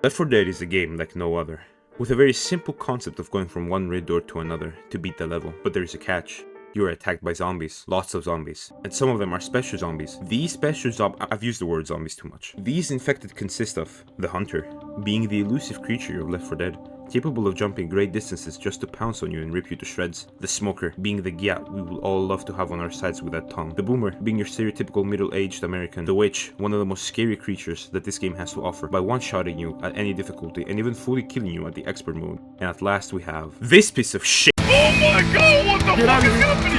Left 4 Dead is a game like no other, with a very simple concept of going from one red door to another to beat the level, but there is a catch. You are attacked by zombies, lots of zombies, and some of them are special zombies. These special I've used the word zombies too much. These infected consist of the Hunter, being the elusive creature of Left 4 Dead, capable of jumping great distances just to pounce on you and rip you to shreds. The Smoker, being the gyat we will all love to have on our sides with that tongue. The Boomer, being your stereotypical middle-aged American. The Witch, one of the most scary creatures that this game has to offer, by one-shotting you at any difficulty and even fully killing you at the expert mode. And at last we have this piece of shit. Oh my god, what the fuck is happening?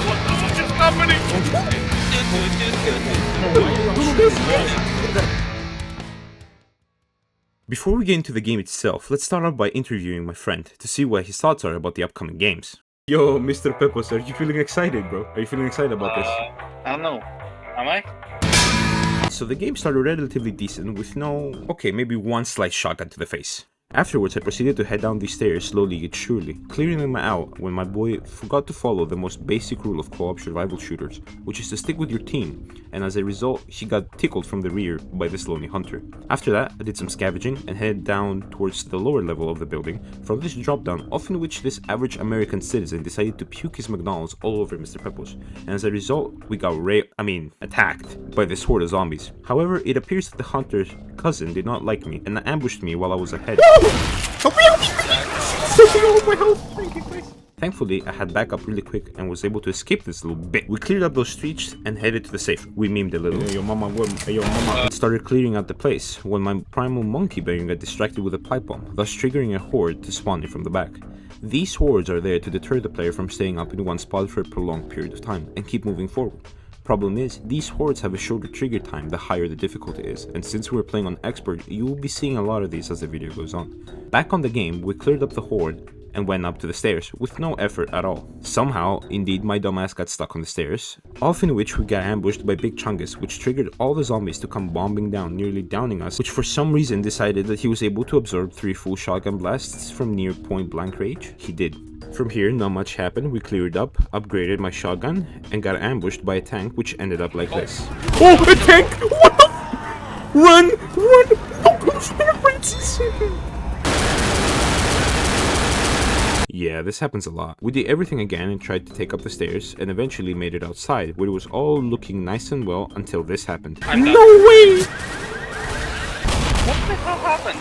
What the fuck is happening? Before we get into the game itself, let's start off by interviewing my friend to see what his thoughts are about the upcoming games. Yo, Mr. Pepos, are you feeling excited, bro? Are you feeling excited about this? I don't know. Am I? So the game started relatively decent with maybe one slight shotgun to the face. Afterwards, I proceeded to head down these stairs slowly yet surely, clearing them out when my boy forgot to follow the most basic rule of co-op survival shooters, which is to stick with your team, and as a result, he got tickled from the rear by this lonely hunter. After that, I did some scavenging and headed down towards the lower level of the building from this drop-down, off in which this average American citizen decided to puke his McDonald's all over Mr. Pepos, and as a result, we got attacked by this horde of zombies. However, it appears that the hunter's cousin did not like me and ambushed me while I was ahead. Thankfully, I had backup really quick and was able to escape this little bit. We cleared up those streets and headed to the safe. We memed a little. Yo, mama. Started clearing out the place when my primal monkey bear got distracted with a pipe bomb, thus triggering a horde to spawn in from the back. These hordes are there to deter the player from staying up in one spot for a prolonged period of time and keep moving forward. Problem is, these hordes have a shorter trigger time the higher the difficulty is, and since we're playing on expert, you will be seeing a lot of these as the video goes on. Back on the game, we cleared up the horde and went up to the stairs with no effort at all. Somehow, indeed, my dumbass got stuck on the stairs, off in which we got ambushed by Big Chungus, which triggered all the zombies to come bombing down, nearly downing us, which for some reason decided that he was able to absorb 3 full shotgun blasts from near point blank range. He did. From here, not much happened. We cleared up, upgraded my shotgun, and got ambushed by a tank, which ended up like this. Oh, a tank! What the? Run! Yeah, this happens a lot. We did everything again and tried to take up the stairs, and eventually made it outside, where it was all looking nice and well until this happened. No way! What the hell happened?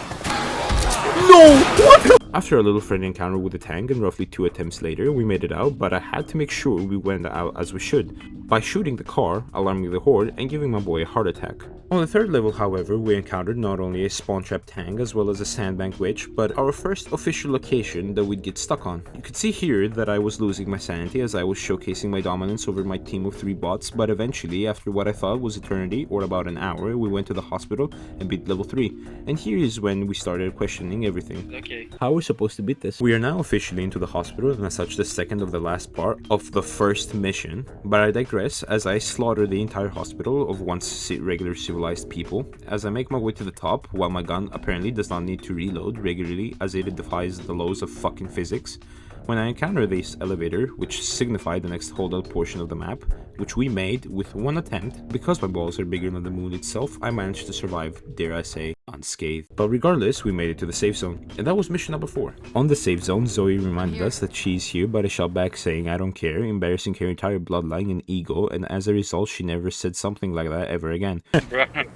No! What the? After a little friendly encounter with the tank and roughly 2 attempts later, we made it out, but I had to make sure we went out as we should, by shooting the car, alarming the horde, and giving my boy a heart attack. On the 3rd level, however, we encountered not only a spawn trap tank as well as a sandbank witch, but our first official location that we'd get stuck on. You could see here that I was losing my sanity as I was showcasing my dominance over my team of 3 bots, but eventually, after what I thought was eternity, or about an hour, we went to the hospital and beat level 3. And here is when we started questioning everything. Okay. How we're supposed to beat this? We are now officially into the hospital, and as such the second of the last part of the first mission, but I digress as I slaughter the entire hospital of once regular civilized people as I make my way to the top, while my gun apparently does not need to reload regularly as it defies the laws of fucking physics. When I encounter this elevator, which signified the next holdout portion of the map, which we made with 1 attempt, because my balls are bigger than the moon itself, I managed to survive, dare I say, unscathed. But regardless, we made it to the safe zone, and that was mission number 4. On the safe zone, Zoe reminded us that she's here, but I shot back saying I don't care, embarrassing her entire bloodline and ego, and as a result, she never said something like that ever again.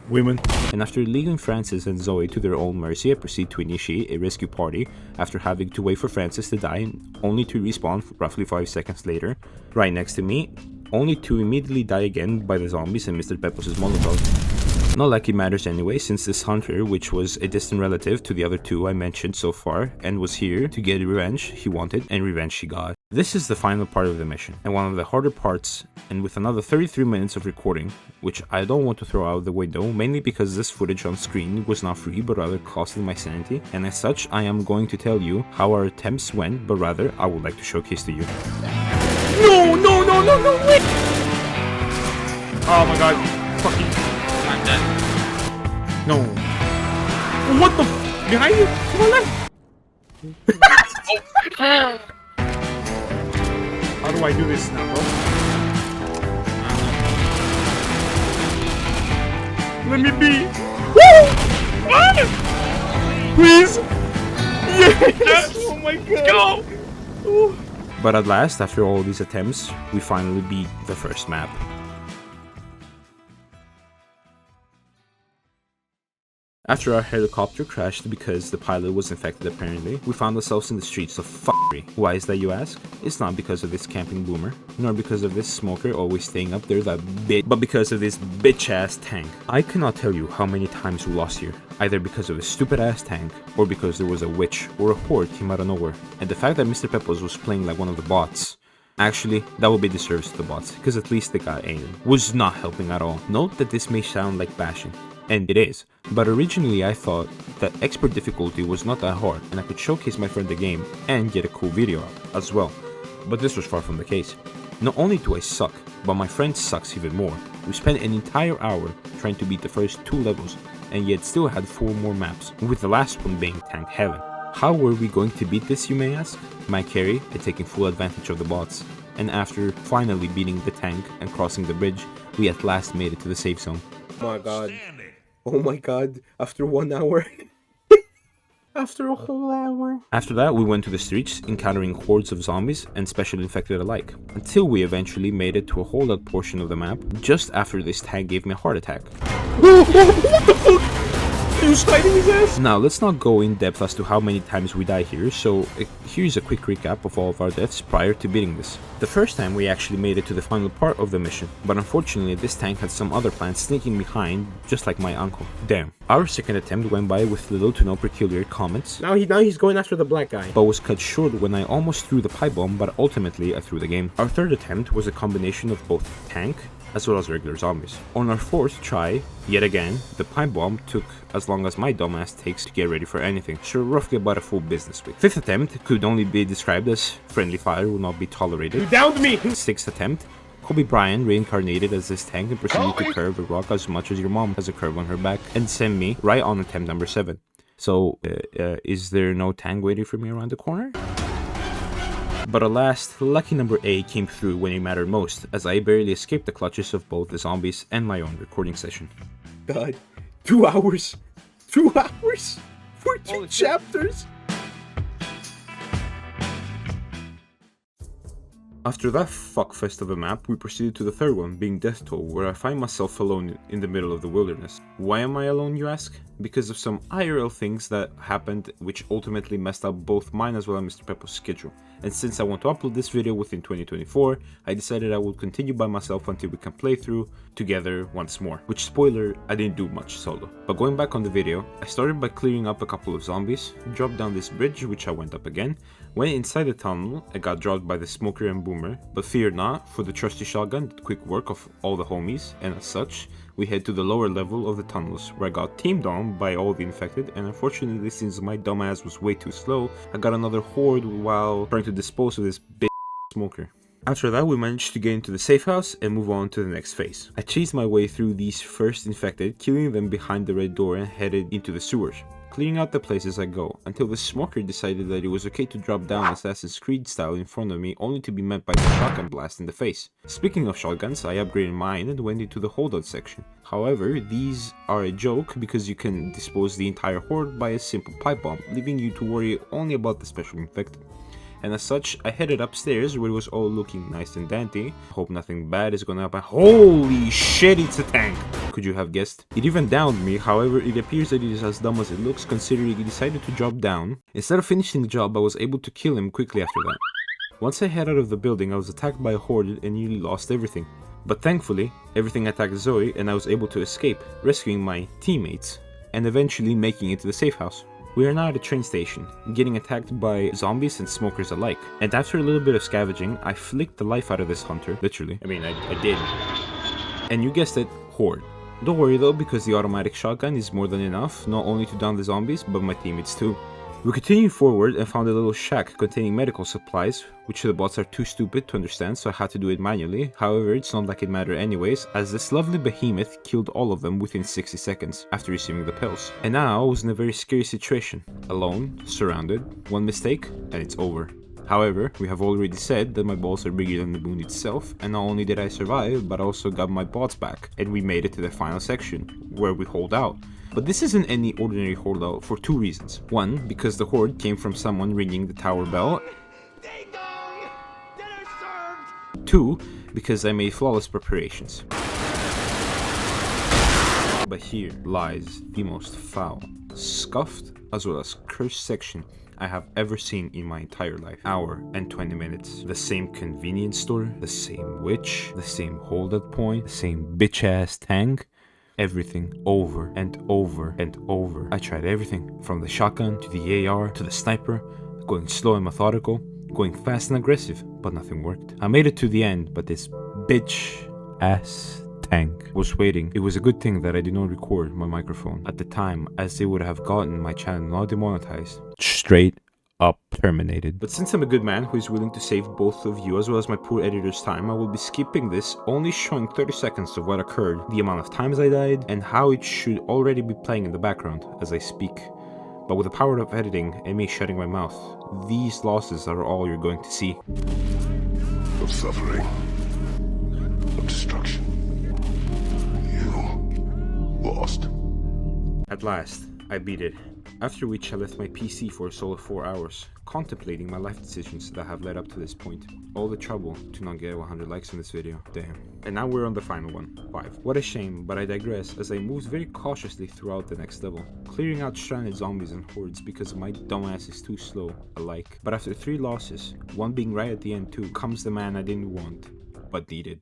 Women. And after leaving Francis and Zoe to their own mercy, I proceed to initiate a rescue party after having to wait for Francis to die, only to respawn roughly 5 seconds later, right next to me, only to immediately die again by the zombies and Mr. Pepos' Molotov. Not like it matters anyway, since this hunter, which was a distant relative to the other 2 I mentioned so far, and was here to get revenge he wanted, and revenge he got. This is the final part of the mission, and one of the harder parts, and with another 33 minutes of recording, which I don't want to throw out the window, mainly because this footage on screen was not free, but rather costed my sanity, and as such, I am going to tell you how our attempts went, but rather, I would like to showcase to you. No, wait! Oh my god, fucking... I'm dead. No. What the f... Behind you? To my left! How do I do this now, bro? Let me be. Woo! Please! Yes! Oh my god! Go! But at last, after all these attempts, we finally beat the first map. After our helicopter crashed because the pilot was infected apparently, we found ourselves in the streets of f***ery. Why is that, you ask? It's not because of this camping boomer, nor because of this smoker always staying up there that bitch, but because of this bitch-ass tank. I cannot tell you how many times we lost here, either because of a stupid-ass tank, or because there was a witch or a horde came out of nowhere. And the fact that Mr. Pepos was playing like one of the bots, actually, that would be disservice to the bots, because at least they got aim, was not helping at all. Note that this may sound like bashing, and it is, but originally I thought that expert difficulty was not that hard and I could showcase my friend the game and get a cool video out as well, but this was far from the case. Not only do I suck, but my friend sucks even more. We spent an entire hour trying to beat the first 2 levels and yet still had 4 more maps, with the last one being Tank Heaven. How were we going to beat this, you may ask? My carry had taken full advantage of the bots, and after finally beating the tank and crossing the bridge, we at last made it to the safe zone. Oh my god. Oh my god. After 1 hour. After a whole hour. After that, we went to the streets, encountering hordes of zombies and special infected alike, until we eventually made it to a holdout portion of the map, just after this tank gave me a heart attack. What the fuck? He was hiding his ass? Now, let's not go in depth as to how many times we die here, so here's a quick recap of all of our deaths prior to beating this. The first time we actually made it to the final part of the mission, but unfortunately this tank had some other plans sneaking behind, just like my uncle. Damn. Our second attempt went by with little to no peculiar comments, Now he's going after the black guy. but was cut short when I almost threw the pipe bomb, but ultimately I threw the game. Our third attempt was a combination of both tank as well as regular zombies. On our fourth try, yet again, the pipe bomb took as long as my dumbass takes to get ready for anything, so roughly about a full business week. Fifth attempt could only be described as friendly fire will not be tolerated. You downed me! Sixth attempt, Kobe Bryant reincarnated as this tank and proceeded to curve a rock as much as your mom has a curve on her back, and send me right on attempt number 7. So, is there no tank waiting for me around the corner? But alas, lucky number 8 came through when it mattered most, as I barely escaped the clutches of both the zombies and my own recording session. God. 2 hours? 2 hours? For 2 Holy shit. chapters? After that fuckfest of a map, we proceeded to the third one, being Death Toll, where I find myself alone in the middle of the wilderness. Why am I alone, you ask? Because of some IRL things that happened, which ultimately messed up both mine as well as Mr. Pepos' schedule. And since I want to upload this video within 2024, I decided I would continue by myself until we can play through together once more. Which, spoiler, I didn't do much solo. But going back on the video, I started by clearing up a couple of zombies, dropped down this bridge, which I went up again, went inside the tunnel, I got dropped by the smoker and boomer, but fear not, for the trusty shotgun did quick work of all the homies, and as such, we head to the lower level of the tunnels, where I got teamed on by all the infected, and unfortunately since my dumbass was way too slow, I got another horde while trying to dispose of this big smoker. After that, we managed to get into the safe house and move on to the next phase. I chased my way through these first infected, killing them behind the red door and headed into the sewers, clearing out the place as I go, until the smoker decided that it was okay to drop down Assassin's Creed style in front of me, only to be met by the shotgun blast in the face. Speaking of shotguns, I upgraded mine and went into the holdout section. However, these are a joke because you can dispose the entire horde by a simple pipe bomb, leaving you to worry only about the special infected. And as such, I headed upstairs where it was all looking nice and dandy. Hope nothing bad is gonna happen. Holy shit, it's a tank! Could you have guessed? It even downed me, however it appears that it is as dumb as it looks considering he decided to drop down. Instead of finishing the job, I was able to kill him quickly after that. Once I head out of the building, I was attacked by a horde and nearly lost everything. But thankfully, everything attacked Zoe and I was able to escape, rescuing my teammates, and eventually making it to the safe house. We are now at a train station, getting attacked by zombies and smokers alike, and after a little bit of scavenging, I flicked the life out of this hunter, literally. I did. And you guessed it, horde. Don't worry though, because the automatic shotgun is more than enough, not only to down the zombies, but my teammates too. We continued forward and found a little shack containing medical supplies, which the bots are too stupid to understand, so I had to do it manually. However, it's not like it mattered anyways, as this lovely behemoth killed all of them within 60 seconds after receiving the pills. And now I was in a very scary situation. Alone, surrounded, one mistake, and it's over. However, we have already said that my balls are bigger than the moon itself, and not only did I survive, but I also got my bots back, and we made it to the final section, where we hold out. But this isn't any ordinary holdout for two reasons. One, because the horde came from someone ringing the tower bell. Two, because I made flawless preparations. But here lies the most foul, scuffed, as well as cursed section I have ever seen in my entire life. Hour and 20 minutes. The same convenience store, the same witch, the same holdout point, the same bitch ass tank. Everything over and over and over. I tried everything, from the shotgun to the AR to the sniper, going slow and methodical, going fast and aggressive, but nothing worked. I made it to the end, but this bitch ass tank was waiting. It was a good thing that I did not record my microphone at the time, as they would have gotten my channel not demonetized. Straight up terminated. But since I'm a good man who is willing to save both of you as well as my poor editor's time, I will be skipping this, only showing 30 seconds of what occurred, the amount of times I died, and how it should already be playing in the background as I speak. But with the power of editing and me shutting my mouth, these losses are all you're going to see. Of suffering, of destruction. You lost. At last, I beat it. After which I left my PC for a solid 4 hours, contemplating my life decisions that have led up to this point. All the trouble to not get 100 likes on this video. Damn. And now we're on the final one, 5. What a shame, but I digress as I moved very cautiously throughout the next level, clearing out stranded zombies and hordes because my dumbass is too slow alike. But after 3 losses, one being right at the end too, comes the man I didn't want, but needed.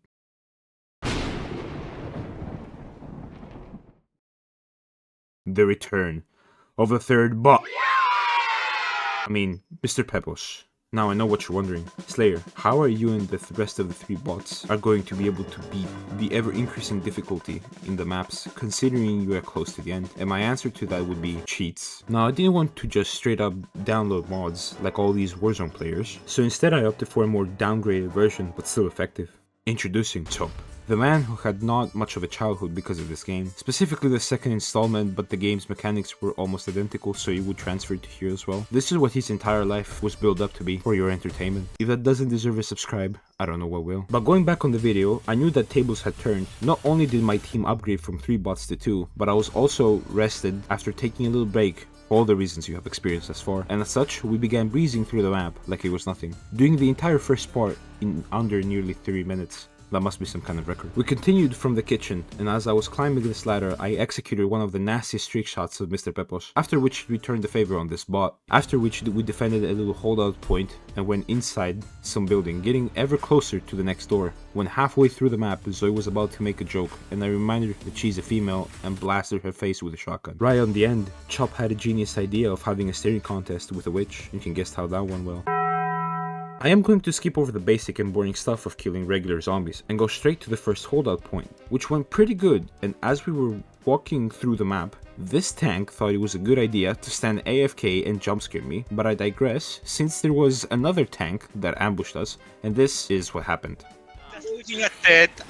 The return of the third bot. I mean, Mr. Pepos. Now I know what you're wondering. Slayer, how are you and the rest of the 3 bots are going to be able to beat the ever-increasing difficulty in the maps, considering you are close to the end? And my answer to that would be cheats. Now I didn't want to just straight up download mods like all these Warzone players, so instead I opted for a more downgraded version, but still effective. Introducing Top. The man who had not much of a childhood because of this game, specifically the second installment, but the game's mechanics were almost identical, so you would transfer it to here as well. This is what his entire life was built up to be, for your entertainment. If that doesn't deserve a subscribe, I don't know what will. But going back on the video, I knew that tables had turned. Not only did my team upgrade from 3 bots to 2, but I was also rested after taking a little break for all the reasons you have experienced thus far, and as such, we began breezing through the map like it was nothing, doing the entire first part in under nearly 30 minutes. That must be some kind of record. We continued from the kitchen, and as I was climbing this ladder, I executed one of the nastiest streak shots of Mr. Pepos, after which we returned the favor on this bot, after which we defended a little holdout point and went inside some building, getting ever closer to the next door. When halfway through the map, Zoe was about to make a joke, and I reminded her that she's a female and blasted her face with a shotgun. Right on the end, Chop had a genius idea of having a staring contest with a witch. You can guess how that went well. I am going to skip over the basic and boring stuff of killing regular zombies and go straight to the first holdout point, which went pretty good, and as we were walking through the map, this tank thought it was a good idea to stand AFK and jumpscare me, but I digress, since there was another tank that ambushed us, and this is what happened.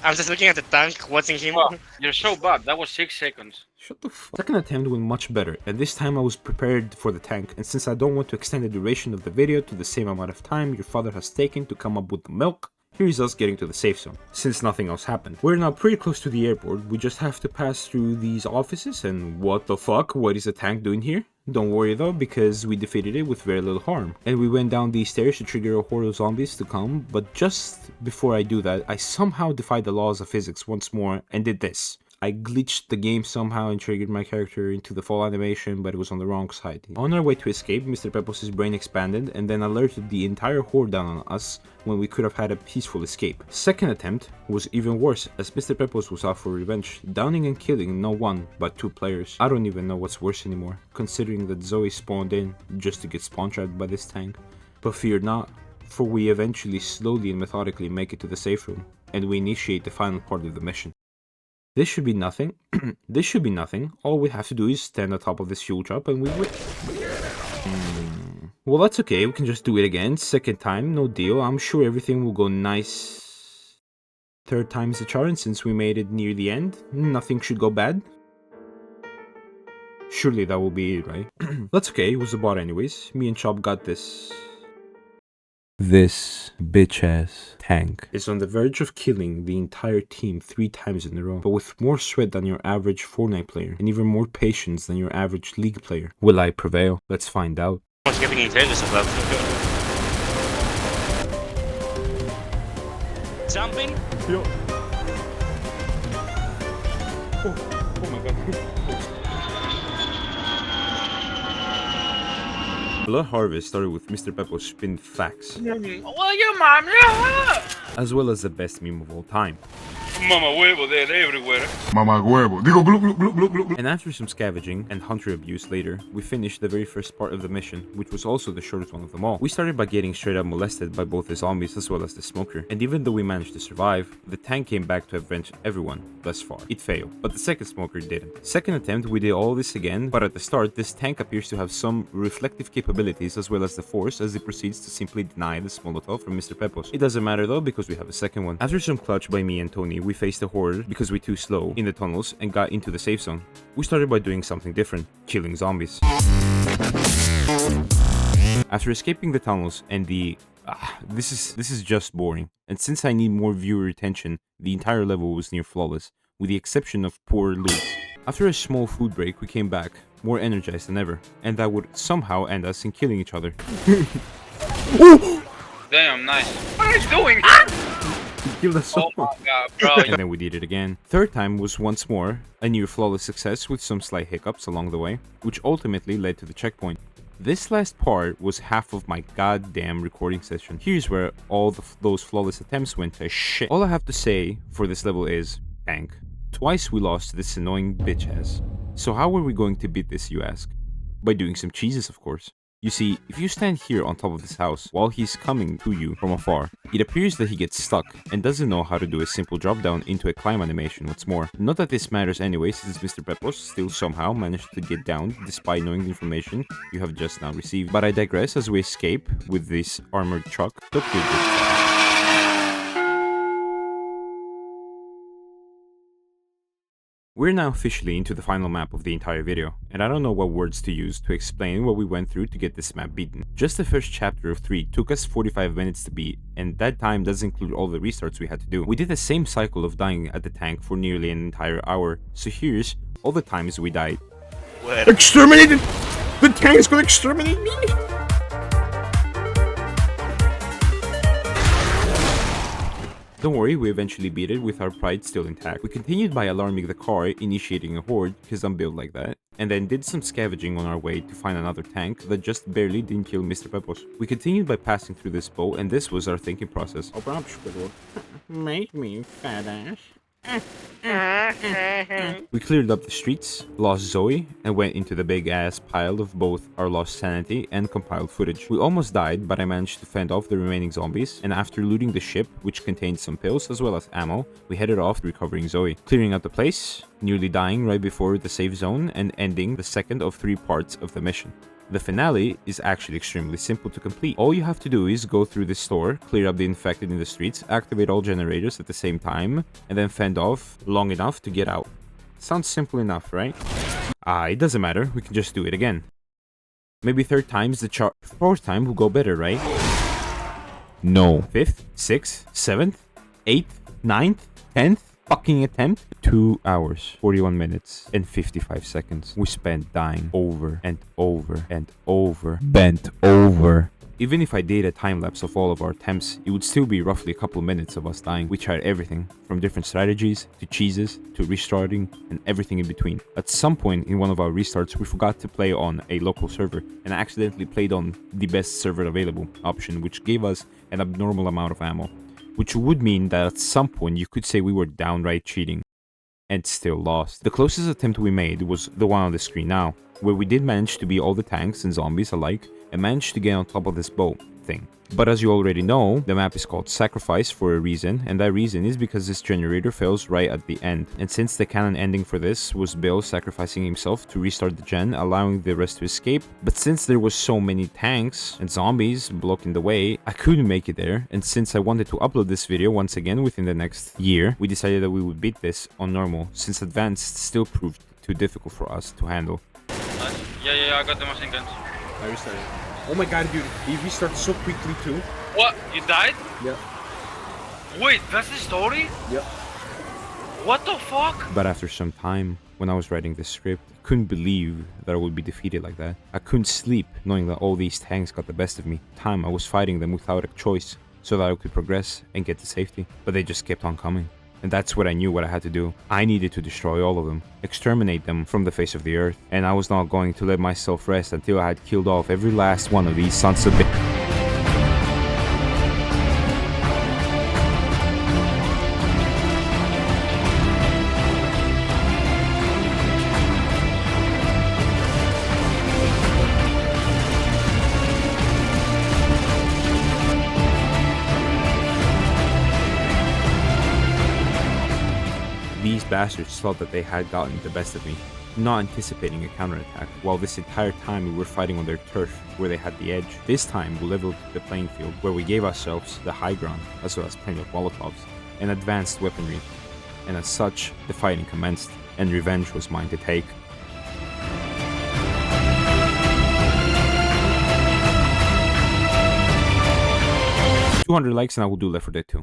I'm just looking at the tank, watching him. Oh, you're so bad. That was 6 seconds. Shut the fuck. Second attempt went much better, and this time I was prepared for the tank, and since I don't want to extend the duration of the video to the same amount of time your father has taken to come up with the milk, here is us getting to the safe zone, since nothing else happened. We're now pretty close to the airport, we just have to pass through these offices, and what the fuck, what is the tank doing here? Don't worry though, because we defeated it with very little harm. And we went down these stairs to trigger a horde of zombies to come, but just before I do that, I somehow defied the laws of physics once more and did this. I glitched the game somehow and triggered my character into the fall animation, but it was on the wrong side. On our way to escape, Mr. Pepos' brain expanded and then alerted the entire horde down on us when we could have had a peaceful escape. Second attempt was even worse, as Mr. Pepos was out for revenge, downing and killing not 1 but 2 players. I don't even know what's worse anymore, considering that Zoe spawned in just to get spawn trapped by this tank. But fear not, for we eventually slowly and methodically make it to the safe room, and we initiate the final part of the mission. This should be nothing. This should be nothing. All we have to do is stand on top of this fuel drop and we win. Well, that's okay. We can just do it again. Second time, no deal. I'm sure everything will go nice. Third time's the charm, since we made it near the end. Nothing should go bad. Surely that will be it, right? That's okay. It was a bot anyways. Me and Chop got this. This bitch-ass tank is on the verge of killing the entire team 3 times in a row, but with more sweat than your average Fortnite player and even more patience than your average League player. Will I prevail? Let's find out. What's getting intelligence about? Jumping? Yo. Oh my god. Blood Harvest started with Mr. Pepos spin facts, Well, your mom, yeah. as well as the best meme of all time. Mama huevo, they're everywhere. Mamá huevo. Digo, glu, glu, glu, glu, glu. And after some scavenging and hunter abuse later, we finished the very first part of the mission, which was also the shortest one of them all. We started by getting straight up molested by both the zombies as well as the smoker, and even though we managed to survive, the tank came back to avenge everyone thus far. It failed, but the second smoker didn't. Second attempt, we did all this again, but at the start, this tank appears to have some reflective capabilities as well as the force as it proceeds to simply deny the Molotov from Mr. Pepos. It doesn't matter though, because we have a second one. After some clutch by me and Tony, we faced a horde because we're too slow in the tunnels and got into the safe zone. We started by doing something different, killing zombies. After escaping the tunnels and the this is just boring, and since I need more viewer attention, the entire level was near flawless, with the exception of poor loot. After a small food break, we came back, more energized than ever, and that would somehow end us in killing each other. Damn, nice. What are you doing? Killed us Oh so my much. god, bro. And then we did it again. Third time was once more a near flawless success with some slight hiccups along the way, which ultimately led to the checkpoint. This last part was half of my goddamn recording session. Here's where all those flawless attempts went to shit. All I have to say for this level is, tank. Twice we lost to this annoying bitch-ass. So how are we going to beat this, you ask? By doing some cheeses, of course. You see, if you stand here on top of this house while he's coming to you from afar, it appears that he gets stuck and doesn't know how to do a simple drop down into a climb animation. What's more, not that this matters anyway, since Mr. Pepos still somehow managed to get down despite knowing the information you have just now received. But I digress as we escape with this armored truck. Look at this. We're now officially into the final map of the entire video, and I don't know what words to use to explain what we went through to get this map beaten. Just the first chapter of 3 took us 45 minutes to beat, and that time does include all the restarts we had to do. We did the same cycle of dying at the tank for nearly an entire hour, so here's all the times we died. Where? Exterminated! The tank's gonna exterminate me! Don't worry, we eventually beat it with our pride still intact. We continued by alarming the car, initiating a horde, because I'm built like that, and then did some scavenging on our way to find another tank that just barely didn't kill Mr. Pepos. We continued by passing through this boat, and this was our thinking process. Open up, Squidward. Make me fat ass. We cleared up the streets, lost Zoe, and went into the big ass pile of both our lost sanity and compiled footage. We almost died, but I managed to fend off the remaining zombies, and after looting the ship, which contained some pills as well as ammo, we headed off recovering Zoe. Clearing out the place, nearly dying right before the safe zone, and ending the second of 3 parts of the mission. The finale is actually extremely simple to complete. All you have to do is go through the store, clear up the infected in the streets, activate all generators at the same time, and then fend off long enough to get out. Sounds simple enough, right? It doesn't matter, we can just do it again. Maybe third time's the charm. Fourth time will go better, right? No. 5th, 6th, 7th, 8th, 9th, 10th fucking attempt. 2 hours, 41 minutes, and 55 seconds we spent dying over and over and over. Bent over. Even if I did a time-lapse of all of our attempts, it would still be roughly a couple minutes of us dying. We tried everything, from different strategies, to cheeses, to restarting, and everything in between. At some point in one of our restarts, we forgot to play on a local server, and accidentally played on the best server available option, which gave us an abnormal amount of ammo. Which would mean that at some point you could say we were downright cheating. And still lost. The closest attempt we made was the one on the screen now, where we did manage to beat all the tanks and zombies alike, and managed to get on top of this boat thing. But as you already know, the map is called Sacrifice for a reason, and that reason is because this generator fails right at the end. And since the canon ending for this was Bill sacrificing himself to restart the gen, allowing the rest to escape, but since there was so many tanks and zombies blocking the way, I couldn't make it there, and since I wanted to upload this video once again within the next year, we decided that we would beat this on normal, since advanced still proved too difficult for us to handle. Yeah, I got the machine guns. I restarted. Oh my god, dude, he restarted so quickly too. What? You died? Yeah. Wait, that's the story? Yeah. What the fuck? But after some time, when I was writing this script, I couldn't believe that I would be defeated like that. I couldn't sleep knowing that all these tanks got the best of me. Time I was fighting them without a choice so that I could progress and get to safety. But they just kept on coming. And that's what I knew what I had to do. I needed to destroy all of them, exterminate them from the face of the earth. And I was not going to let myself rest until I had killed off every last one of these sons of bitches. These bastards thought that they had gotten the best of me, not anticipating a counterattack, while this entire time we were fighting on their turf, where they had the edge. This time we leveled the playing field, where we gave ourselves the high ground, as well as plenty of Molotovs, and advanced weaponry, and as such, the fighting commenced, and revenge was mine to take. 200 likes and I will do Left 4 Dead 2.